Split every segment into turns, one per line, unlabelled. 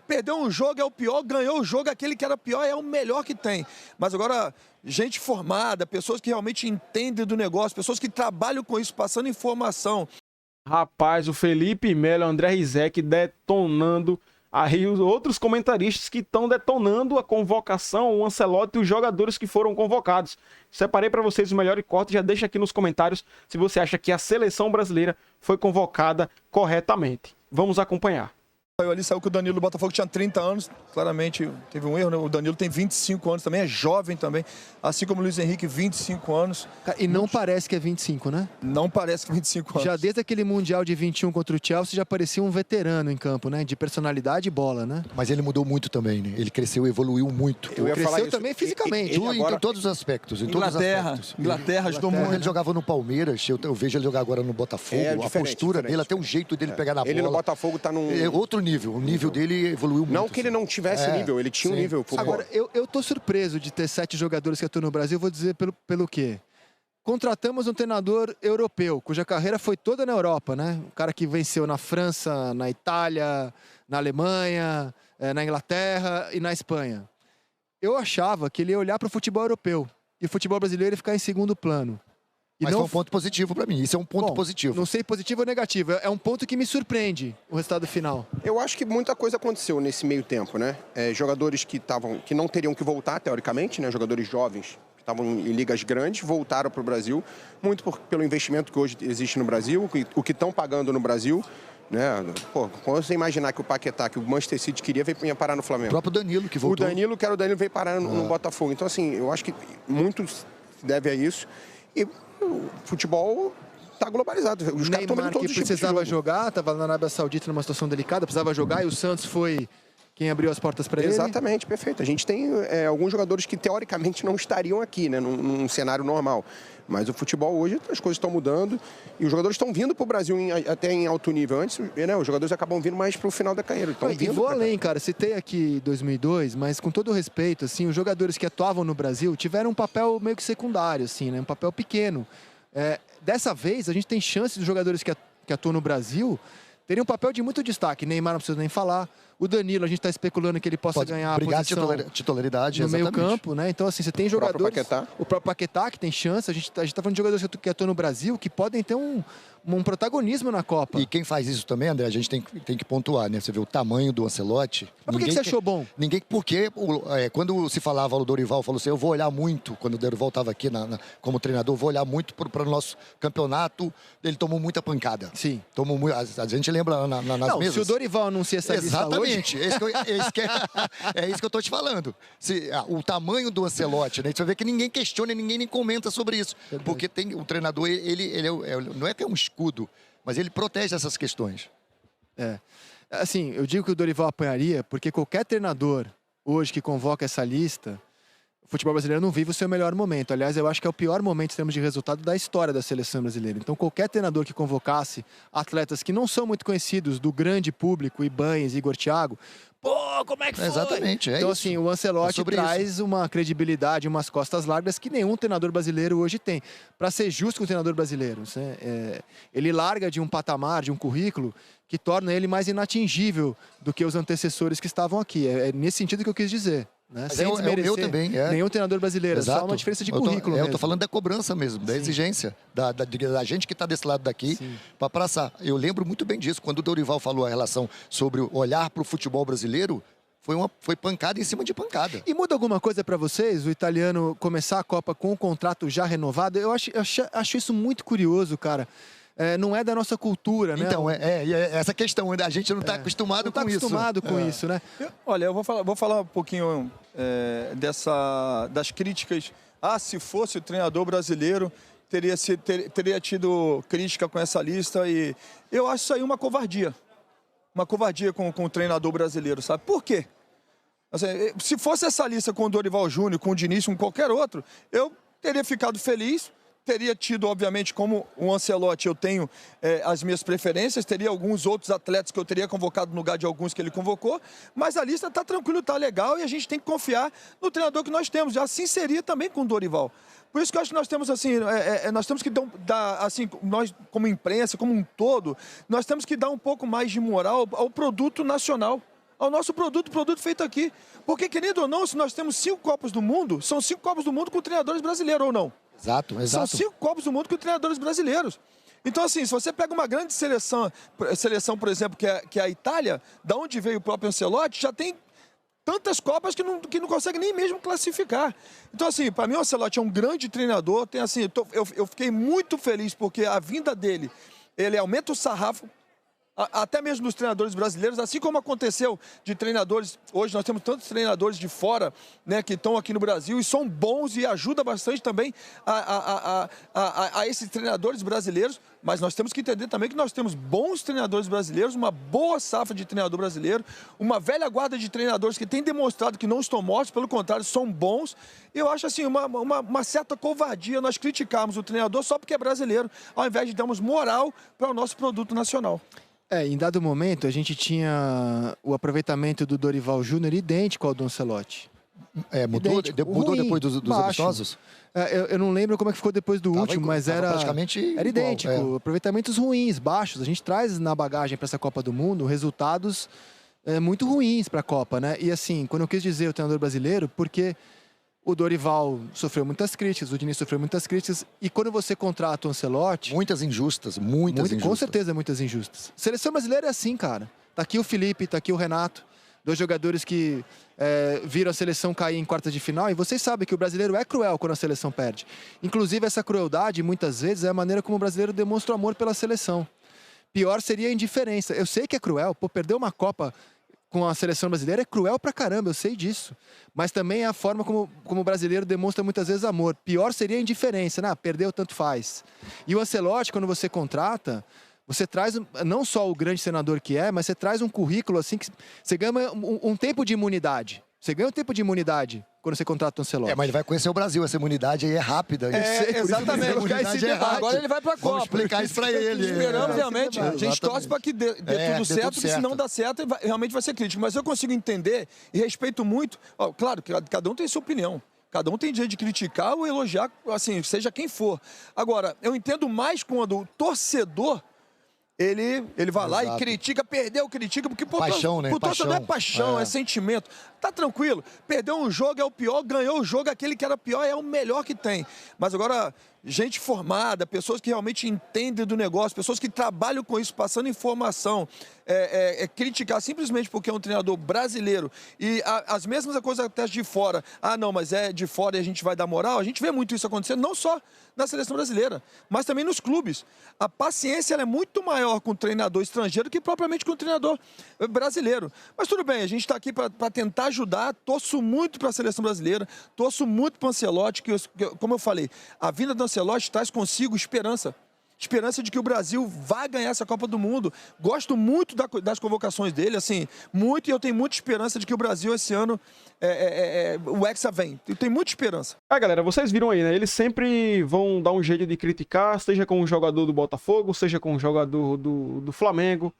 perdeu um jogo é o pior, ganhou o jogo, aquele que era pior é o melhor que tem. Mas agora, gente formada, pessoas que realmente entendem do negócio, pessoas que trabalham com isso, passando informação.
Rapaz, o Felipe Melo, o André Rizek detonando aí os outros comentaristas que estão detonando a convocação, o Ancelotti e os jogadores que foram convocados. Separei para vocês o melhor corte, já deixa aqui nos comentários se você acha que a seleção brasileira foi convocada corretamente. Vamos acompanhar.
Ali saiu que o Danilo do Botafogo tinha 30 anos, claramente teve um erro, né? O Danilo tem 25 anos também, é jovem também, assim como o Luiz Henrique, 25 anos.
E não parece que é 25, né?
Não parece que é 25 anos.
Já desde aquele Mundial de 21 contra o Chelsea, já parecia um veterano em campo, né? De personalidade e bola, né?
Mas ele mudou muito também, né? Ele cresceu e evoluiu muito.
Ele cresceu também fisicamente.
Em todos os aspectos.
Inglaterra ajudou muito.
Ele jogava no Palmeiras, eu vejo ele jogar agora no Botafogo. A postura dele, até o jeito dele pegar na bola.
Ele no Botafogo tá num...
É outro nível. O nível dele evoluiu muito.
Não que ele não tivesse nível, ele tinha um nível.
Agora, eu tô surpreso de ter 7 jogadores que atuam no Brasil, vou dizer pelo quê? Contratamos um treinador europeu, cuja carreira foi toda na Europa, né? Um cara que venceu na França, na Itália, na Alemanha, na Inglaterra e na Espanha. Eu achava que ele ia olhar para o futebol europeu e o futebol brasileiro ia ficar em segundo plano.
Mas foi um ponto positivo para mim. Isso é um ponto positivo.
Não sei positivo ou negativo. É um ponto que me surpreende, o resultado final.
Eu acho que muita coisa aconteceu nesse meio tempo, né? Jogadores que não teriam que voltar, teoricamente, né? Jogadores jovens que estavam em ligas grandes, voltaram para o Brasil, muito pelo investimento que hoje existe no Brasil, o que estão pagando no Brasil. Né? Pô, quando você imaginar que o Paquetá, que o Manchester City queria, veio parar no Flamengo.
O próprio Danilo que voltou.
O Danilo veio parar no Botafogo. Então, assim, eu acho que muito se deve a isso. E o futebol está globalizado. Os caras estão vendo todos os tipos de
precisava
jogo.
jogar, estava na Arábia Saudita numa situação delicada, precisava jogar e o Santos foi quem abriu as portas para ele.
Exatamente, perfeito. A gente tem alguns jogadores que teoricamente não estariam aqui, né, num cenário normal. Mas o futebol hoje, as coisas estão mudando e os jogadores estão vindo para o Brasil até em alto nível. Antes, né, os jogadores acabam vindo mais para o final da carreira.
E vou além, cara. Citei aqui 2002, mas com todo o respeito, assim, os jogadores que atuavam no Brasil tiveram um papel meio que secundário, assim, né, um papel pequeno. Dessa vez, a gente tem chance dos jogadores que atuam no Brasil terem um papel de muito destaque. Neymar não precisa nem falar. O Danilo, a gente está especulando que ele possa ganhar a posição
titularidade
no meio campo, né? Então, assim, você tem jogadores... O próprio Paquetá, que tem chance. A gente tá falando de jogadores que atuam no Brasil, que podem ter um protagonismo na Copa.
E quem faz isso também, André, a gente tem que pontuar, né? Você vê o tamanho do Ancelotti.
Mas por que você achou bom?
Porque quando se falava, o Dorival falou assim, eu vou olhar muito, quando o Dorival estava aqui como treinador, vou olhar muito para o nosso campeonato. Ele tomou muita pancada.
Sim.
A gente lembra nas mesas.
Se o Dorival anuncia essa lista hoje...
Exatamente. É isso que eu tô te falando. O tamanho do Ancelotti, né? Você vê que ninguém questiona, ninguém nem comenta sobre isso. Verdade. Porque tem o treinador, ele não é que é um escudo, mas ele protege essas questões.
Assim, eu digo que o Dorival apanharia, porque qualquer treinador hoje que convoca essa lista, o futebol brasileiro não vive o seu melhor momento. Aliás, eu acho que é o pior momento em termos de resultado da história da seleção brasileira. Então, qualquer treinador que convocasse atletas que não são muito conhecidos do grande público, Ibañez, Igor Thiago, pô, como é que foi?
Exatamente,
então,
isso.
assim, o Ancelotti traz uma credibilidade, umas costas largas que nenhum treinador brasileiro hoje tem. Para ser justo com o treinador brasileiro, ele larga de um patamar, de um currículo que torna ele mais inatingível do que os antecessores que estavam aqui. É nesse sentido que eu quis dizer. Né? Sem desmerecer
também,
nenhum treinador brasileiro. Exato. Só uma diferença de currículo mesmo.
Eu tô falando da cobrança mesmo, da exigência, da gente que está desse lado daqui para passar. Eu lembro muito bem disso, quando o Dorival falou a relação sobre olhar para o futebol brasileiro, foi pancada em cima de pancada.
E muda alguma coisa para vocês, o italiano começar a Copa com o contrato já renovado? Eu acho isso muito curioso, cara. Não é da nossa cultura, né?
Então, essa questão, a gente não está acostumado com isso.
Não está acostumado com isso, né?
Olha, eu vou falar um pouquinho das críticas. Se fosse o treinador brasileiro, teria tido crítica com essa lista e eu acho isso aí uma covardia. Uma covardia com o treinador brasileiro, sabe? Por quê? Assim, se fosse essa lista com o Dorival Júnior, com o Diniz, com qualquer outro, eu teria ficado feliz. Teria tido, obviamente, como o Ancelotti, eu tenho as minhas preferências, teria alguns outros atletas que eu teria convocado no lugar de alguns que ele convocou, mas a lista está tranquila, está legal e a gente tem que confiar no treinador que nós temos. Assim seria também com o Dorival. Por isso que eu acho que nós temos, assim, nós temos que dar, assim, nós como imprensa, como um todo, nós temos que dar um pouco mais de moral ao produto nacional. ao nosso produto feito aqui. Porque, querido ou não, se nós temos 5 Copas do Mundo, são 5 Copas do Mundo com treinadores brasileiros, ou não?
Exato.
São 5 Copas do Mundo com treinadores brasileiros. Então, assim, se você pega uma grande seleção, por exemplo, que é a Itália, da onde veio o próprio Ancelotti, já tem tantas Copas que não consegue nem mesmo classificar. Então, assim, para mim o Ancelotti é um grande treinador. Tem, assim, eu fiquei muito feliz porque a vinda dele, ele aumenta o sarrafo, até mesmo dos treinadores brasileiros, assim como aconteceu de treinadores. Hoje nós temos tantos treinadores de fora, né, que estão aqui no Brasil e são bons e ajuda bastante também a esses treinadores brasileiros. Mas nós temos que entender também que nós temos bons treinadores brasileiros, uma boa safra de treinador brasileiro, uma velha guarda de treinadores que tem demonstrado que não estão mortos, pelo contrário, são bons. Eu acho assim, uma certa covardia nós criticarmos o treinador só porque é brasileiro, ao invés de darmos moral para o nosso produto nacional.
Em dado momento, a gente tinha o aproveitamento do Dorival Júnior idêntico ao do Ancelotti.
Mudou
Ruim,
depois dos
baixo.
amistosos?
Eu não lembro como é que ficou depois do último, mas era
praticamente
era idêntico.
igual,
Aproveitamentos ruins, baixos. A gente traz na bagagem para essa Copa do Mundo resultados muito ruins para a Copa, né? E assim, quando eu quis dizer o treinador brasileiro, porque o Dorival sofreu muitas críticas, o Diniz sofreu muitas críticas, e quando você contrata o Ancelotti...
Muitas injustas, muitas injustas.
Com certeza, muitas injustas. Seleção brasileira é assim, cara. Tá aqui o Felipe, tá aqui o Renato, 2 jogadores que viram a seleção cair em quartas de final, e vocês sabem que o brasileiro é cruel quando a seleção perde. Inclusive, essa crueldade, muitas vezes, é a maneira como o brasileiro demonstra o amor pela seleção. Pior seria a indiferença. Eu sei que é cruel, perder uma Copa com a seleção brasileira é cruel pra caramba, eu sei disso. Mas também é a forma como o brasileiro demonstra muitas vezes amor. Pior seria a indiferença, né? Perdeu, tanto faz. E o Ancelotti, quando você contrata, você traz não só o grande treinador que é, mas você traz um currículo assim que você ganha um tempo de imunidade. Você ganha um tempo de imunidade quando você contrata o Ancelotti.
Mas ele vai conhecer o Brasil, essa imunidade aí é rápida.
Exatamente. Agora ele vai pra Copa.
Vamos explicar isso pra ele.
Esperamos realmente. A gente torce para que dê tudo certo, porque se não dá certo, realmente vai ser crítico. Mas eu consigo entender e respeito muito. Claro que cada um tem sua opinião. Cada um tem direito de criticar ou elogiar, assim, seja quem for. Agora, eu entendo mais quando o torcedor ele vai lá e critica, critica, porque
paixão, né?
Pro torcedor é paixão, é sentimento. Tá tranquilo, perdeu um jogo é o pior, ganhou o jogo, aquele que era pior é o melhor que tem. Mas agora, gente formada, pessoas que realmente entendem do negócio, pessoas que trabalham com isso, passando informação, criticar simplesmente porque é um treinador brasileiro e as mesmas coisas até de fora. Não, mas é de fora e a gente vai dar moral. A gente vê muito isso acontecendo, não só na seleção brasileira, mas também nos clubes. A paciência ela é muito maior com o treinador estrangeiro que propriamente com o treinador brasileiro. Mas tudo bem, a gente está aqui para tentar ajudar. Torço muito para a seleção brasileira, torço muito para o Ancelotti, como eu falei, a vinda do Ancelotti traz consigo esperança. Esperança de que o Brasil vai ganhar essa Copa do Mundo. Gosto muito das convocações dele, assim, muito, e eu tenho muita esperança de que o Brasil esse ano, o Hexa vem. Eu tenho muita esperança.
Galera, vocês viram aí, né? Eles sempre vão dar um jeito de criticar, seja com um jogador do Botafogo, seja com um jogador do Flamengo,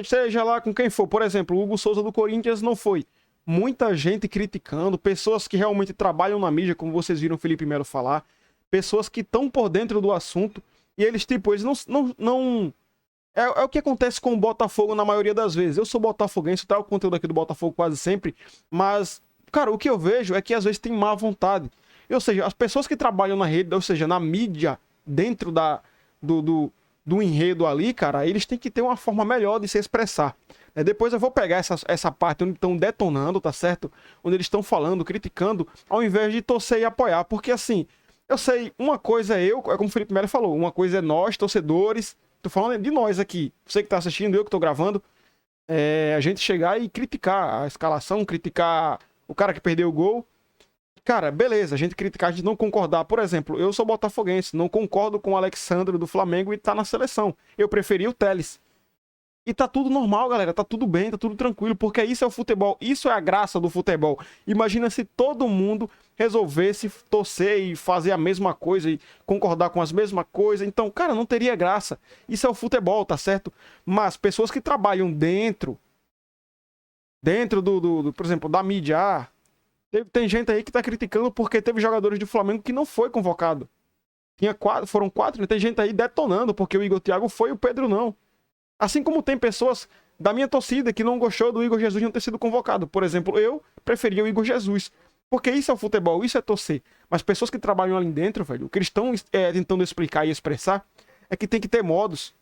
seja lá com quem for. Por exemplo, o Hugo Souza do Corinthians não foi. Muita gente criticando, pessoas que realmente trabalham na mídia, como vocês viram o Felipe Melo falar, pessoas que estão por dentro do assunto. E eles não... É o que acontece com o Botafogo na maioria das vezes. Eu sou botafoguense, trago o conteúdo aqui do Botafogo quase sempre, mas, cara, o que eu vejo é que às vezes tem má vontade. Ou seja, as pessoas que trabalham na rede, ou seja, na mídia, dentro do enredo ali, cara, eles têm que ter uma forma melhor de se expressar. Depois eu vou pegar essa parte onde estão detonando, tá certo? Onde eles estão falando, criticando, ao invés de torcer e apoiar, porque assim... Eu sei, uma coisa é como o Felipe Melo falou, uma coisa é nós, torcedores, tô falando de nós aqui, você que tá assistindo, eu que tô gravando, a gente chegar e criticar a escalação, criticar o cara que perdeu o gol. Cara, beleza, a gente criticar, a gente não concordar. Por exemplo, eu sou botafoguense, não concordo com o Alexandre do Flamengo e tá na seleção. Eu preferi o Telles. E tá tudo normal, galera, tá tudo bem, tá tudo tranquilo, porque isso é o futebol, isso é a graça do futebol. Imagina se todo mundo resolvesse torcer e fazer a mesma coisa e concordar com as mesmas coisas. Então, cara, não teria graça. Isso é o futebol, tá certo? Mas pessoas que trabalham dentro por exemplo, da mídia, tem gente aí que tá criticando porque teve jogadores do Flamengo que não foi convocado. Foram 4, né? Tem gente aí detonando porque o Igor Thiago foi e o Pedro não. Assim como tem pessoas da minha torcida que não gostou do Igor Jesus não ter sido convocado. Por exemplo, eu preferia o Igor Jesus. Porque isso é o futebol, isso é torcer. Mas pessoas que trabalham ali dentro, velho, o que eles estão tentando explicar e expressar é que tem que ter modos.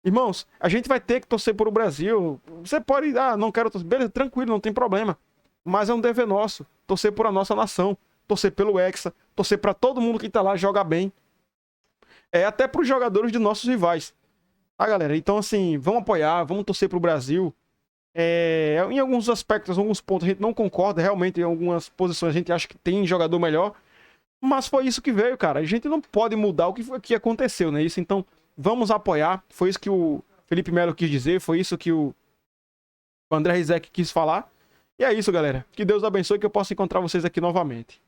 Irmãos, a gente vai ter que torcer por o Brasil. Você pode, não quero torcer. Beleza, tranquilo, não tem problema. Mas é um dever nosso, torcer por a nossa nação, torcer pelo Hexa, torcer para todo mundo que tá lá jogar bem. Até para os jogadores de nossos rivais. Tá, galera? Então, assim, vamos apoiar, vamos torcer pro Brasil. Em alguns aspectos, em alguns pontos, a gente não concorda. Realmente, em algumas posições, a gente acha que tem jogador melhor. Mas foi isso que veio, cara. A gente não pode mudar o que aconteceu, né? Isso, então, vamos apoiar. Foi isso que o Felipe Melo quis dizer. Foi isso que o André Rizek quis falar. E é isso, galera. Que Deus abençoe e que eu possa encontrar vocês aqui novamente.